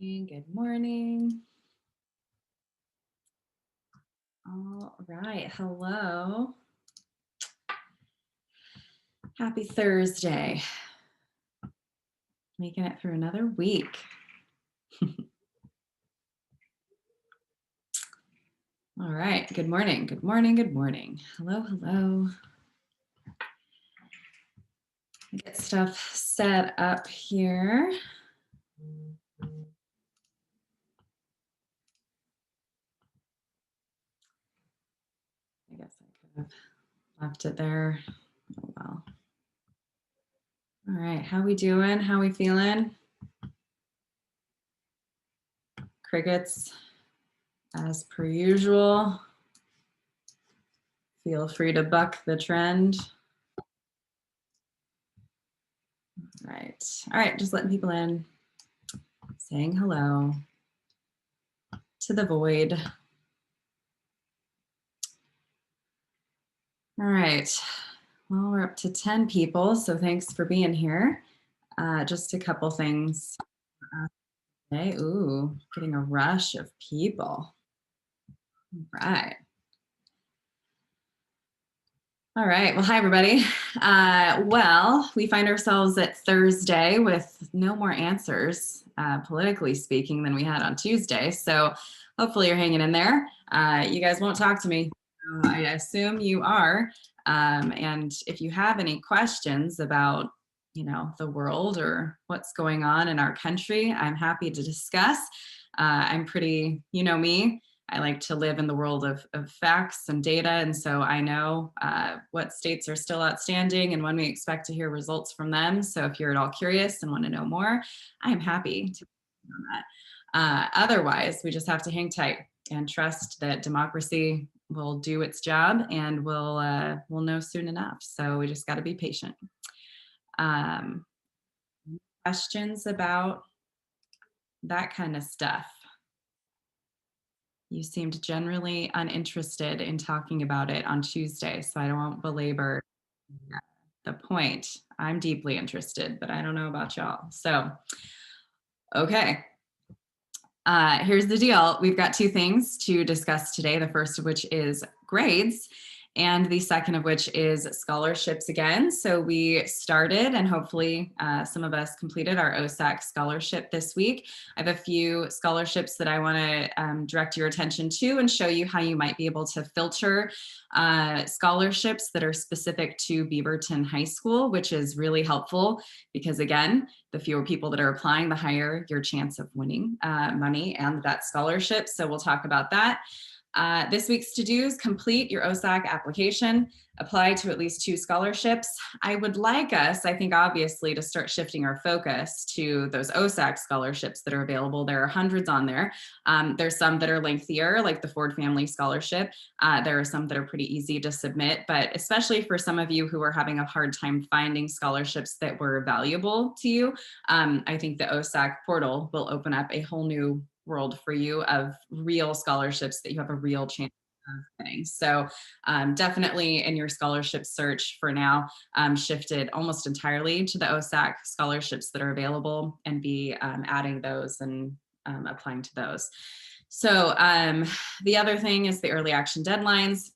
Good morning. All right. Hello. Happy Thursday. Making it through another week. All right. Good morning. Good morning. Good morning. Hello. Hello. Get stuff set up here. I guess I could have left it there. Oh, well. All right. How we doing? How we feeling? Crickets, as per usual. Feel free to buck the trend. All right. All right. Just letting people in. Saying hello to the void. All right. Well, we're up to 10 people, so thanks for being here. Just a couple things. Okay. Ooh, getting a rush of people. All right. All right. Well, hi, everybody. Well, we find ourselves at Thursday with no more answers, politically speaking, than we had on Tuesday. So hopefully you're hanging in there. You guys won't talk to me. I assume you are. And if you have any questions about, the world or what's going on in our country, I'm happy to discuss. I'm pretty, me. I like to live in the world of facts and data. And so I know what states are still outstanding and when we expect to hear results from them. So if you're at all curious and want to know more, I'm happy to on that. Otherwise, we just have to hang tight and trust that democracy will do its job and we'll know soon enough. So we just got to be patient. Questions about that kind of stuff? You seemed generally uninterested in talking about it on Tuesday, so I won't belabor the point. I'm deeply interested, but I don't know about y'all. So, okay. Here's the deal. We've got two things to discuss today. The first of which is grades, and the second of which is scholarships again. So we started, and hopefully some of us completed our OSAC scholarship this week. I have a few scholarships that I want to direct your attention to and show you how you might be able to filter scholarships that are specific to Beaverton High School, which is really helpful because, again, the fewer people that are applying, the higher your chance of winning money and that scholarship. So we'll talk about that. This week's to-dos: complete your OSAC application, apply to at least 2 scholarships. I would like us, I think, obviously, to start shifting our focus to those OSAC scholarships that are available. There are hundreds on there. There's some that are lengthier, like the Ford Family Scholarship. There are some that are pretty easy to submit, but especially for some of you who are having a hard time finding scholarships that were valuable to you, I think the OSAC portal will open up a whole new world for you of real scholarships that you have a real chance of getting. So definitely in your scholarship search for now, shifted almost entirely to the OSAC scholarships that are available and be adding those and applying to those. So the other thing is the early action deadlines.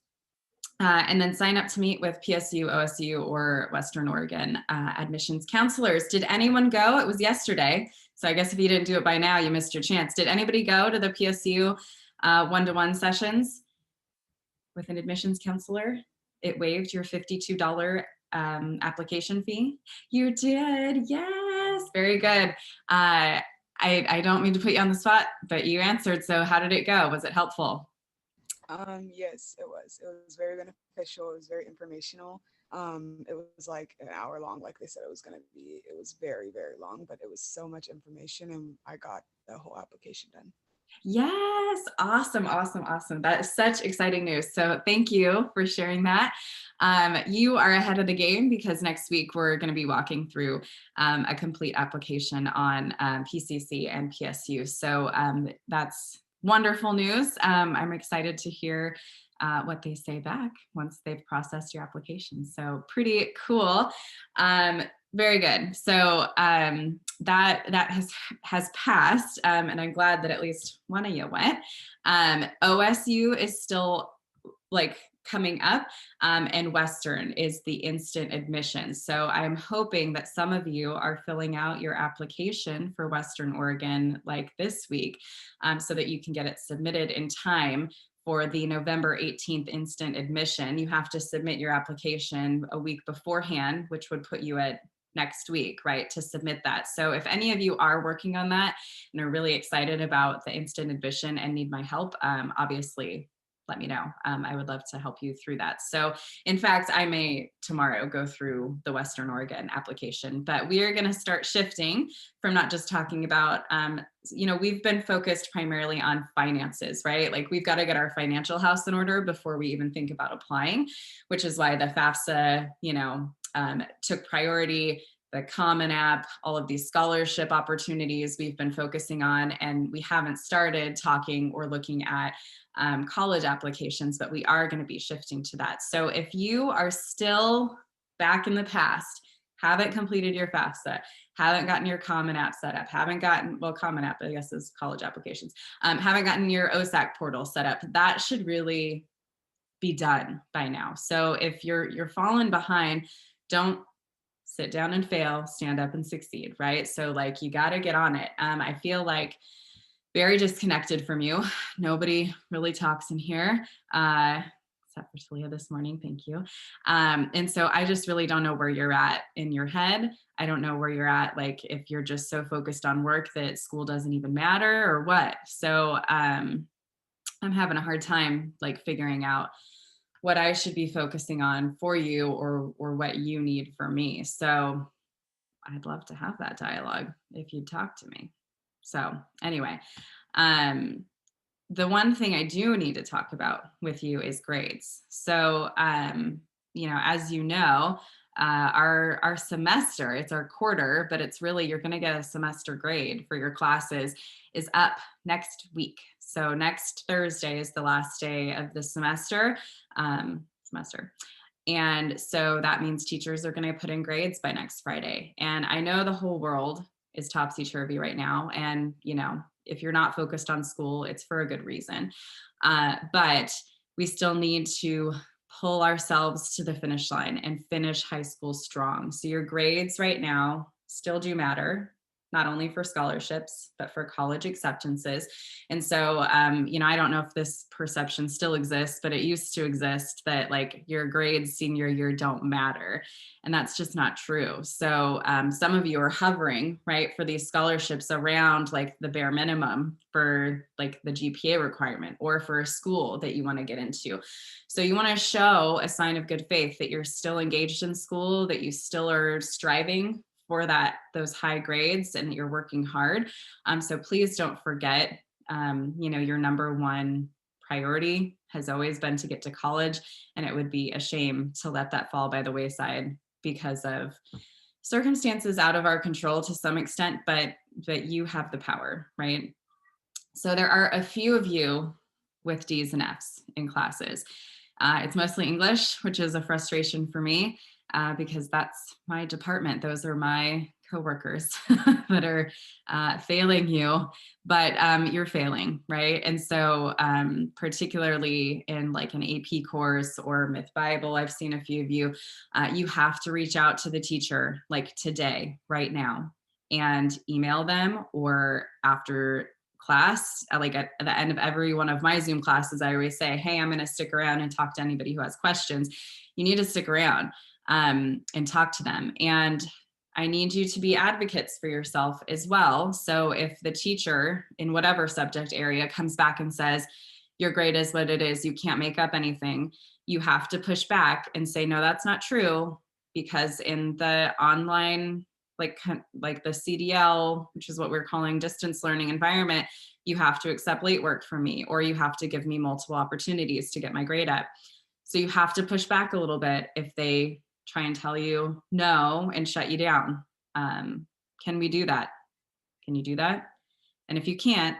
And then sign up to meet with PSU, OSU, or Western Oregon admissions counselors. Did anyone go? It was yesterday. So I guess if you didn't do it by now, you missed your chance. Did anybody go to the PSU one-to-one sessions with an admissions counselor? It waived your $52 application fee. You did, yes, very good. I don't mean to put you on the spot, but you answered. So how did it go? Was it helpful? Yes, it was. It was very beneficial. It was very informational. It was like an hour long, like they said it was going to be. It was very, very long, but it was so much information, and I got the whole application done. Yes, awesome, awesome, awesome. That is such exciting news. So thank you for sharing that. You are ahead of the game because next week we're going to be walking through a complete application on PCC and PSU. So that's wonderful news. I'm excited to hear what they say back once they've processed your application. So pretty cool. Very good. So that has passed, and I'm glad that at least one of you went. OSU is still like coming up, and Western is the instant admission. So I'm hoping that some of you are filling out your application for Western Oregon like this week, so that you can get it submitted in time for the November 18th instant admission. You have to submit your application a week beforehand, which would put you at next week, right, to submit that. So if any of you are working on that and are really excited about the instant admission and need my help, obviously let me know. I would love to help you through that. So in fact, I may tomorrow go through the Western Oregon application, but we are going to start shifting from not just talking about, we've been focused primarily on finances, right? Like we've got to get our financial house in order before we even think about applying, which is why the FAFSA, took priority. The Common App, all of these scholarship opportunities we've been focusing on, and we haven't started talking or looking at college applications, but we are going to be shifting to that. So if you are still back in the past, haven't completed your FAFSA, haven't gotten your Common App set up, haven't gotten, well, Common App, I guess, is college applications, haven't gotten your OSAC portal set up, that should really be done by now. So if you're falling behind, don't sit down and fail, stand up and succeed, right? So like you got to get on it. I feel like very disconnected from you. Nobody really talks in here, except for Talia this morning. Thank you. And so I just really don't know where you're at in your head. I don't know where you're at, like if you're just so focused on work that school doesn't even matter or what. So I'm having a hard time like figuring out what I should be focusing on for you or what you need from me. So I'd love to have that dialogue if you'd talk to me. So anyway, um, the one thing I do need to talk about with you is grades. So, as you know, our semester, it's our quarter, but it's really, you're going to get a semester grade for your classes, is up next week. So next Thursday is the last day of the semester. And so that means teachers are going to put in grades by next Friday. And I know the whole world is topsy-turvy right now. And, if you're not focused on school, it's for a good reason. But we still need to pull ourselves to the finish line and finish high school strong. So your grades right now still do matter, not only for scholarships, but for college acceptances. And so, I don't know if this perception still exists, but it used to exist that like your grades senior year don't matter. And that's just not true. So some of you are hovering, right, for these scholarships around like the bare minimum for like the GPA requirement or for a school that you want to get into. So you want to show a sign of good faith that you're still engaged in school, that you still are striving for those high grades and that you're working hard. So please don't forget, your number one priority has always been to get to college, and it would be a shame to let that fall by the wayside because of circumstances out of our control to some extent, but you have the power, right? So there are a few of you with D's and F's in classes. It's mostly English, which is a frustration for me because that's my department. Those are my coworkers that are failing you, but you're failing, right? And so particularly in like an AP course or Myth Bible, I've seen a few of you, you have to reach out to the teacher like today, right now, and email them, or after class, like at the end of every one of my Zoom classes, I always say, hey, I'm going to stick around and talk to anybody who has questions. You need to stick around and talk to them. And I need you to be advocates for yourself as well. So if the teacher in whatever subject area comes back and says, your grade is what it is, you can't make up anything, you have to push back and say, no, that's not true. Because in the online like the CDL, which is what we're calling distance learning environment, you have to accept late work from me, or you have to give me multiple opportunities to get my grade up. So you have to push back a little bit if they try and tell you no and shut you down. Can we do that? Can you do that? And if you can't,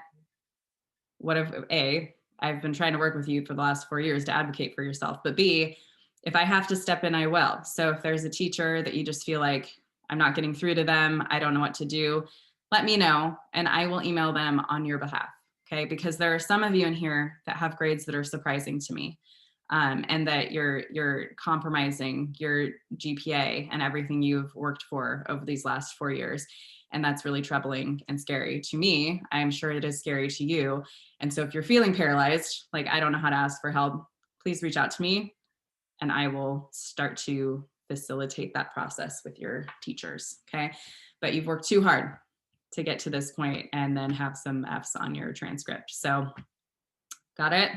what if I've been trying to work with you for the last 4 years to advocate for yourself, but B, if I have to step in, I will. So if there's a teacher that you just feel like, I'm not getting through to them. I don't know what to do. Let me know and I will email them on your behalf. Okay. Because there are some of you in here that have grades that are surprising to me. And that you're compromising your GPA and everything you've worked for over these last 4 years. And that's really troubling and scary to me. I'm sure it is scary to you. And so if you're feeling paralyzed, like I don't know how to ask for help, please reach out to me and I will start to facilitate that process with your teachers. Okay. But you've worked too hard to get to this point and then have some F's on your transcript. So, got it?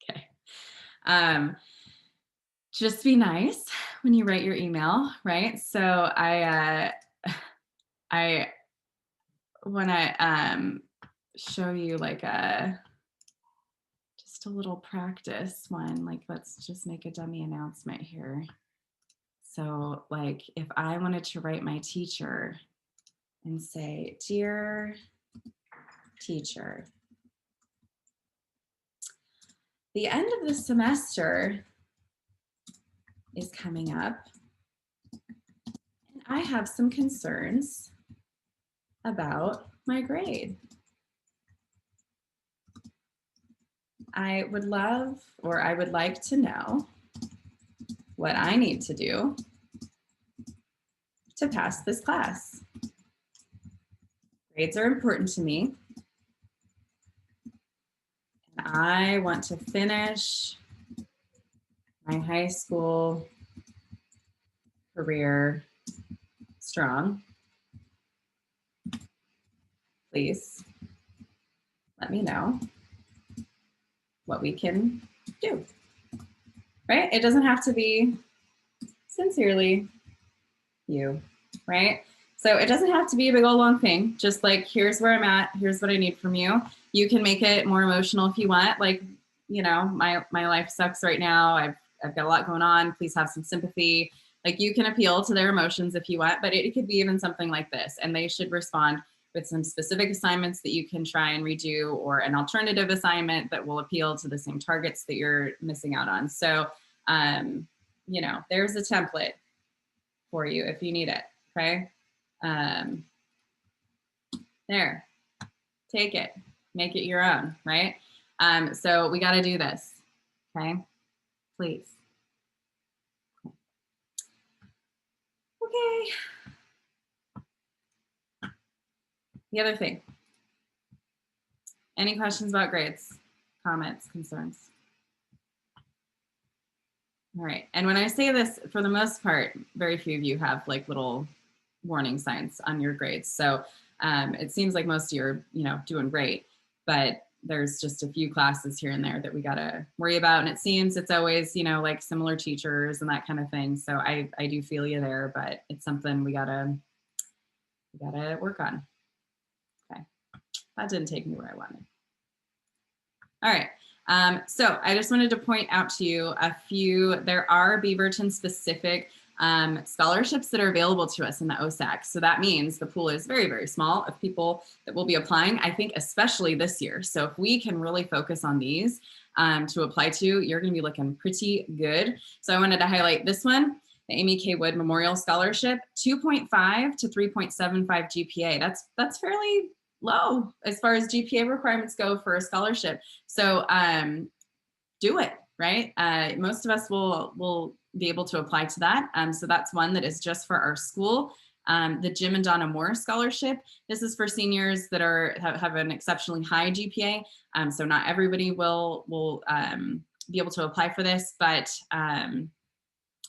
Okay. Um, just be nice when you write your email, right? So I want to show you like just a little practice one. Like, let's just make a dummy announcement here. So, like, if I wanted to write my teacher and say, "Dear teacher, the end of the semester is coming up, and I have some concerns about my grade. I would love, or I would like to know what I need to do to pass this class. Grades are important to me. And I want to finish my high school career strong. Please let me know what we can do." Right? It doesn't have to be sincerely you, right? So it doesn't have to be a big old long thing. Just like, here's where I'm at. Here's what I need from you. You can make it more emotional if you want. Like, you know, my life sucks right now. I've got a lot going on. Please have some sympathy. Like, you can appeal to their emotions if you want, but it could be even something like this. And they should respond with some specific assignments that you can try and redo, or an alternative assignment that will appeal to the same targets that you're missing out on. So, you know, there's a template for you if you need it. Okay. There, take it, make it your own, right? So we got to do this. Okay. Please. Okay. The other thing, any questions about grades, comments, concerns? All right. And when I say this, for the most part, very few of you have like little warning signs on your grades. So it seems like most of you are, you know, doing great, but there's just a few classes here and there that we got to worry about. And it seems it's always, you know, like similar teachers and that kind of thing. So I do feel you there, but it's something we gotta work on. Okay. That didn't take me where I wanted. All right. So I just wanted to point out to you a few. There are Beaverton specific scholarships that are available to us in the OSAC. So that means the pool is very, very small of people that will be applying, I think, especially this year. So if we can really focus on these to apply to, you're going to be looking pretty good. So I wanted to highlight this one, the Amy K. Wood Memorial Scholarship, 2.5 to 3.75 GPA. That's fairly low as far as GPA requirements go for a scholarship. So do it, right? Most of us will be able to apply to that. So that's one that is just for our school. The Jim and Donna Moore Scholarship. This is for seniors that have an exceptionally high GPA. So not everybody will be able to apply for this, but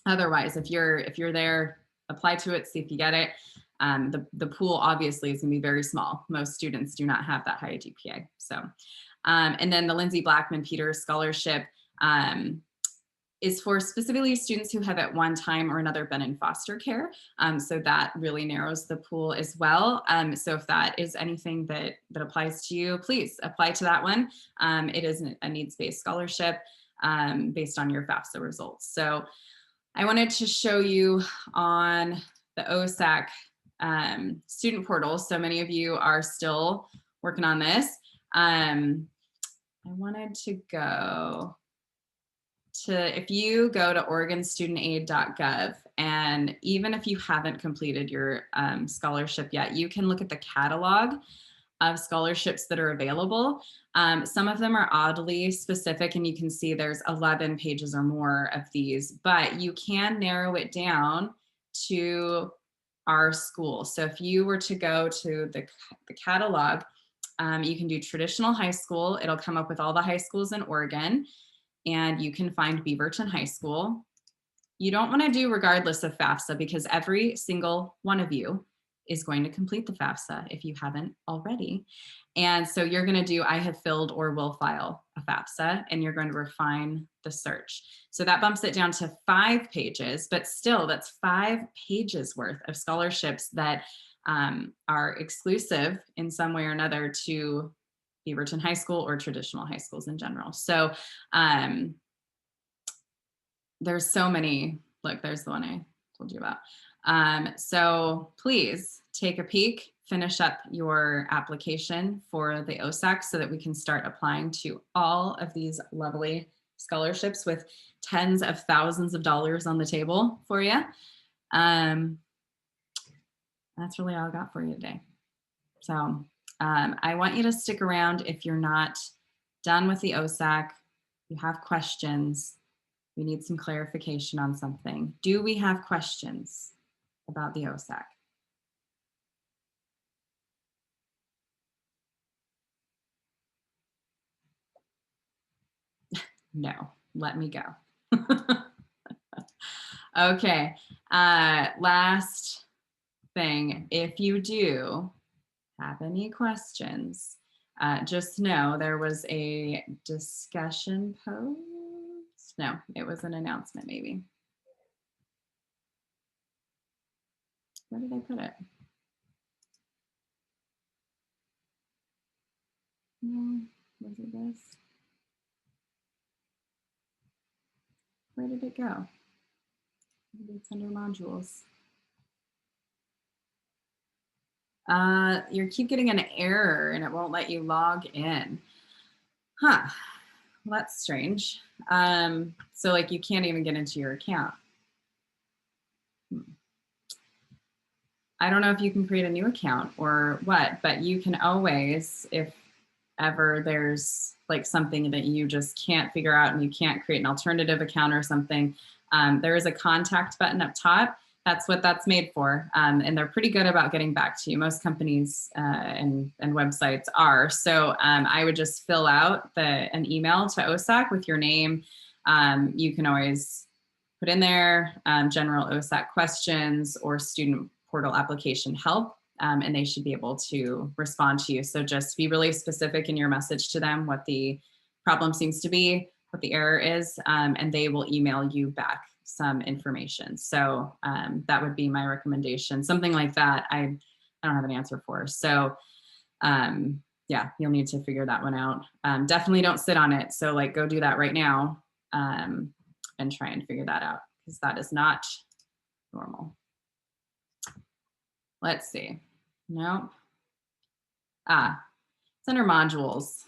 otherwise, if you're there, apply to it, see if you get it. The pool obviously is going to be very small. Most students do not have that high GPA. So, and then the Lindsay Blackman Peters Scholarship is for specifically students who have at one time or another been in foster care. So that really narrows the pool as well. So if that is anything that applies to you, please apply to that one. It is a needs-based scholarship based on your FAFSA results. So I wanted to show you on the OSAC student portal. So many of you are still working on this. I wanted to go if you go to oregonstudentaid.gov, and even if you haven't completed your scholarship yet, you can look at the catalog of scholarships that are available. Some of them are oddly specific, and you can see there's 11 pages or more of these, but you can narrow it down to our school. So if you were to go to the catalog, you can do traditional high school. It'll come up with all the high schools in Oregon, and you can find Beaverton High School. You don't want to do regardless of FAFSA, because every single one of you is going to complete the FAFSA if you haven't already. And so you're going to do I have filled or will file a FAFSA, and you're going to refine the search. So that bumps it down to 5 pages, but still that's 5 pages worth of scholarships that are exclusive in some way or another to Beaverton High School or traditional high schools in general. So there's so many. Look, there's the one I told you about. So please take a peek, finish up your application for the OSAC so that we can start applying to all of these lovely scholarships with tens of thousands of dollars on the table for you. That's really all I got for you today. So I want you to stick around if you're not done with the OSAC, you have questions, we need some clarification on something. Do we have questions about the OSAC? No, let me go. Okay, last thing, if you do have any questions, just know there was a discussion post. No, it was an announcement maybe. Where did I put it? No, was it this? Where did it go? Maybe it's under modules. You keep getting an error and it won't let you log in. Huh, well, that's strange. So like you can't even get into your account. I don't know if you can create a new account or what, but you can always, if ever there's like something that you just can't figure out and you can't create an alternative account or something, there is a contact button up top. That's what that's made for. And they're pretty good about getting back to you. Most companies and websites are. So I would just fill out an email to OSAC with your name. You can always put in there general OSAC questions or student portal application help, and they should be able to respond to you. So just be really specific in your message to them, what the problem seems to be, what the error is, and they will email you back some information. So that would be my recommendation. Something like that, I don't have an answer for. So yeah, you'll need to figure that one out. Definitely don't sit on it. So like go do that right now and try and figure that out, because that is not normal. Let's see. Nope. It's under modules.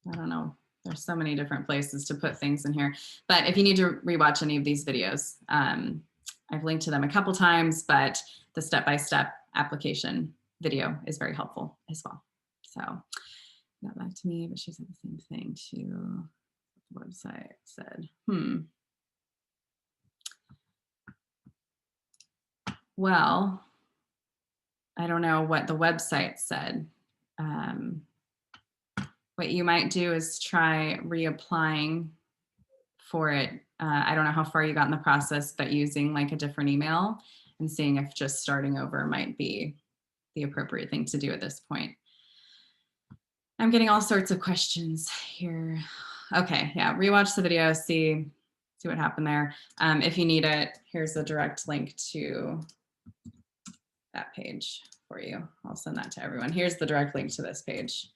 I don't know. There's so many different places to put things in here. But if you need to rewatch any of these videos, I've linked to them a couple times, but the step-by-step application video is very helpful as well. So got back to me, but she said the same thing to the website said. Well, I don't know what the website said. What you might do is try reapplying for it. I don't know how far you got in the process, but using like a different email and seeing if just starting over might be the appropriate thing to do at this point. I'm getting all sorts of questions here. Okay, yeah, rewatch the video, see what happened there. If you need it, here's a direct link to that page for you. I'll send that to everyone. Here's the direct link to this page.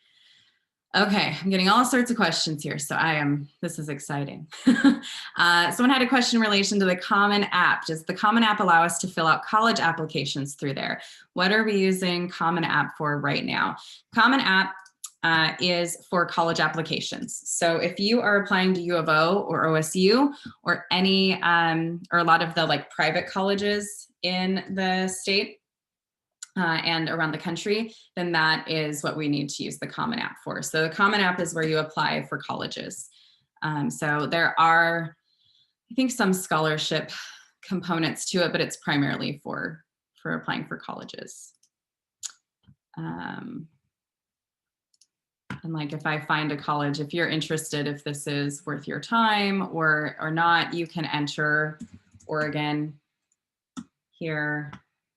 Okay, I'm getting all sorts of questions here, so this is exciting. Someone had a question in relation to the Common App. Does the Common App allow us to fill out college applications through there? What are we using Common App for right now? Common App is for college applications. So if you are applying to U of O or OSU or any, or a lot of the like private colleges in the state, and around the country, then that is what we need to use the Common App for. So the Common App is where you apply for colleges. So there are, I think, some scholarship components to it, but it's primarily for applying for colleges. And like if I find a college, if you're interested, if this is worth your time or not, you can enter Oregon here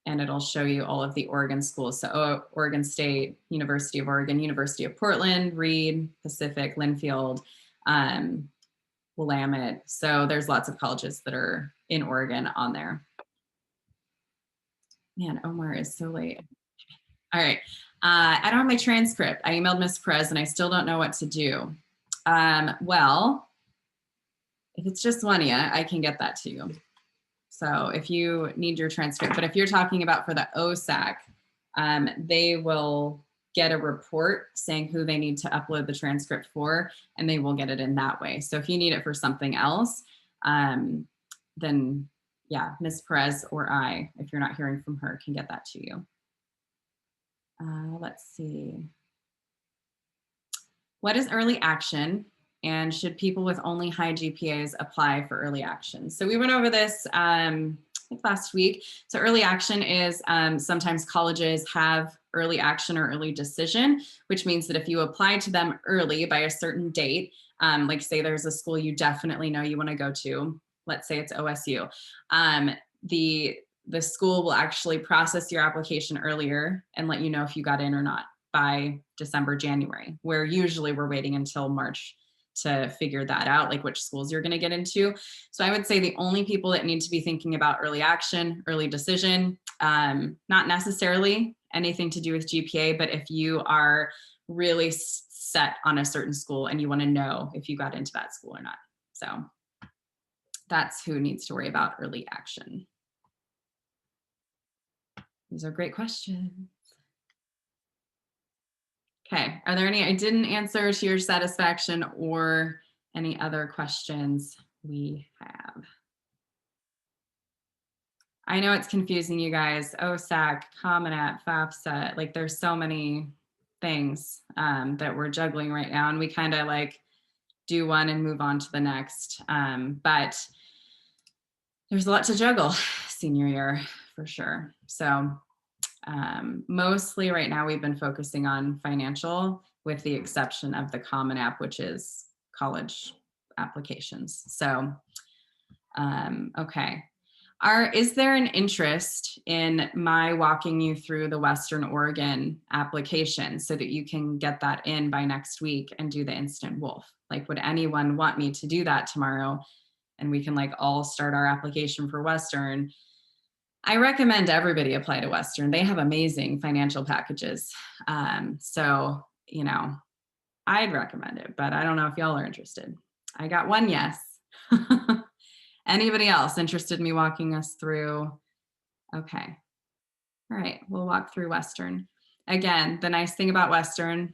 and it'll show you all of the Oregon schools. So Oregon State, University of Oregon, University of Portland, Reed, Pacific, Linfield, Willamette. So there's lots of colleges that are in Oregon on there. Man, Omar is so late. All right. I don't have my transcript. I emailed Ms. Perez and I still don't know what to do. Well, if it's just one, yeah, I can get that to you. So if you need your transcript, but if you're talking about for the OSAC, they will get a report saying who they need to upload the transcript for, and they will get it in that way. So if you need it for something else, then yeah, Ms. Perez or I, if you're not hearing from her, can get that to you. Let's see. What is early action? And should people with only high GPAs apply for early action? So we went over this last week. So early action is sometimes colleges have early action or early decision, which means that if you apply to them early by a certain date, like say there's a school you definitely know you want to go to, let's say it's OSU, the school will actually process your application earlier and let you know if you got in or not by December, January, where usually we're waiting until March to figure that out, like which schools you're going to get into. So I would say the only people that need to be thinking about early action, early decision, not necessarily anything to do with GPA, but if you are really set on a certain school and you want to know if you got into that school or not. So that's who needs to worry about early action. These are great questions. Okay, are there any I didn't answer to your satisfaction or any other questions we have? I know it's confusing you guys. OSAC, Common App, FAFSA, like there's so many things that we're juggling right now, and we kind of like do one and move on to the next. But there's a lot to juggle senior year for sure. So mostly right now we've been focusing on financial with the exception of the Common App, which is college applications. So, okay. Is there an interest in my walking you through the Western Oregon application so that you can get that in by next week and do the instant wolf? Like, would anyone want me to do that tomorrow? And we can like all start our application for Western. I recommend everybody apply to Western. They have amazing financial packages. So, you know, I'd recommend it, but I don't know if y'all are interested. I got one yes. Anybody else interested in me walking us through? Okay. All right, we'll walk through Western. Again, the nice thing about Western,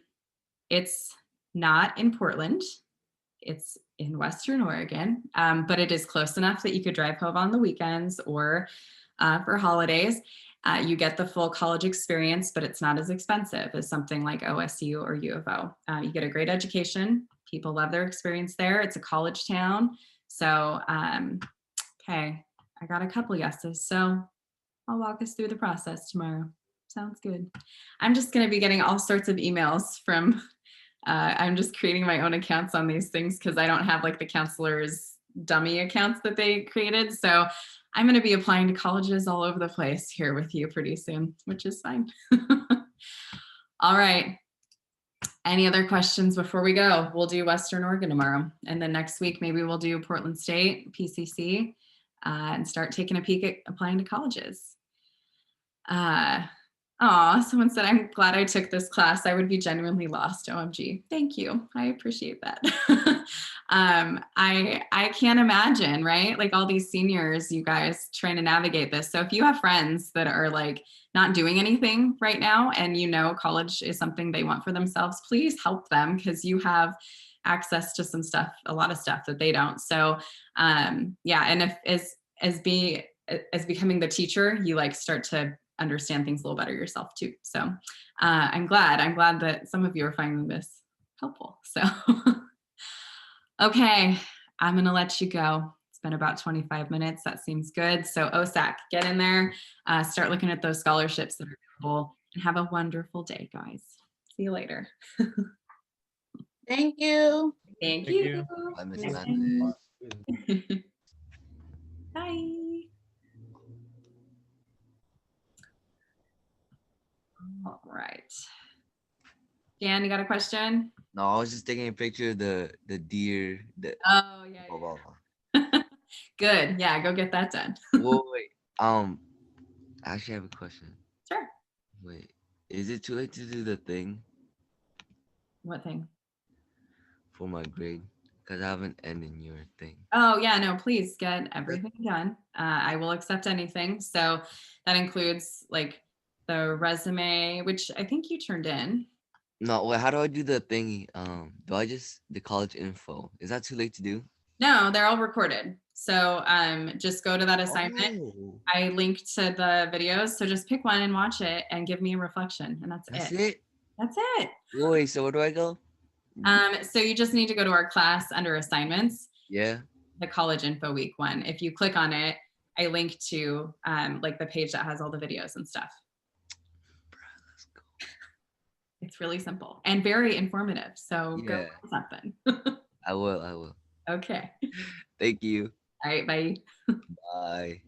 it's not in Portland. It's in Western Oregon, but it is close enough that you could drive home on the weekends or for holidays. You get the full college experience, but it's not as expensive as something like OSU or U of O. You get a great education. People love their experience there. It's a college town. So, okay, I got a couple yeses. So I'll walk us through the process tomorrow. Sounds good. I'm just going to be getting all sorts of emails from, I'm just creating my own accounts on these things because I don't have like the counselors' dummy accounts that they created. So I'm going to be applying to colleges all over the place here with you pretty soon, which is fine. All right. Any other questions before we go? We'll do Western Oregon tomorrow. And then next week, maybe we'll do Portland State, PCC, and start taking a peek at applying to colleges. Aw, someone said, I'm glad I took this class. I would be genuinely lost. OMG. Thank you. I appreciate that. I can't imagine, right? Like all these seniors, you guys trying to navigate this. So if you have friends that are like not doing anything right now and you know college is something they want for themselves, please help them because you have access to some stuff, a lot of stuff that they don't. So yeah, and if as be as becoming the teacher, you like start to understand things a little better yourself too. So I'm glad that some of you are finding this helpful. So okay, I'm gonna let you go. It's been about 25 minutes. That seems good. So OSAC, get in there, start looking at those scholarships that are available, and have a wonderful day, guys. See you later. Thank you. Thank Thank you. you. I miss Bye. Monday. Bye. All right. Jan, you got a question? No, I was just taking a picture of the deer. The Oh, yeah, blah, blah, blah. yeah. Good. Yeah, go get that done. Wait. I actually have a question. Sure. Wait, is it too late to do the thing What thing? for my grade? Cause I haven't ended your thing. Oh, yeah, no, please get everything done. I will accept anything. So that includes like the resume, which I think you turned in. No, wait. How do I do the thingy? Do I just the college info? Is that too late to do? No, they're all recorded. So just go to that assignment. Oh, I linked to the videos. So just pick one and watch it and give me a reflection. And that's that's it. it. That's it. Wait. So where do I go? So you just need to go to our class under assignments, Yeah. the college info week one. If you click on it, I link to like the page that has all the videos and stuff. Let's go. It's really simple and very informative. So go Yeah. learn something. I will. I will. Okay. Thank you. All right. Bye. Bye.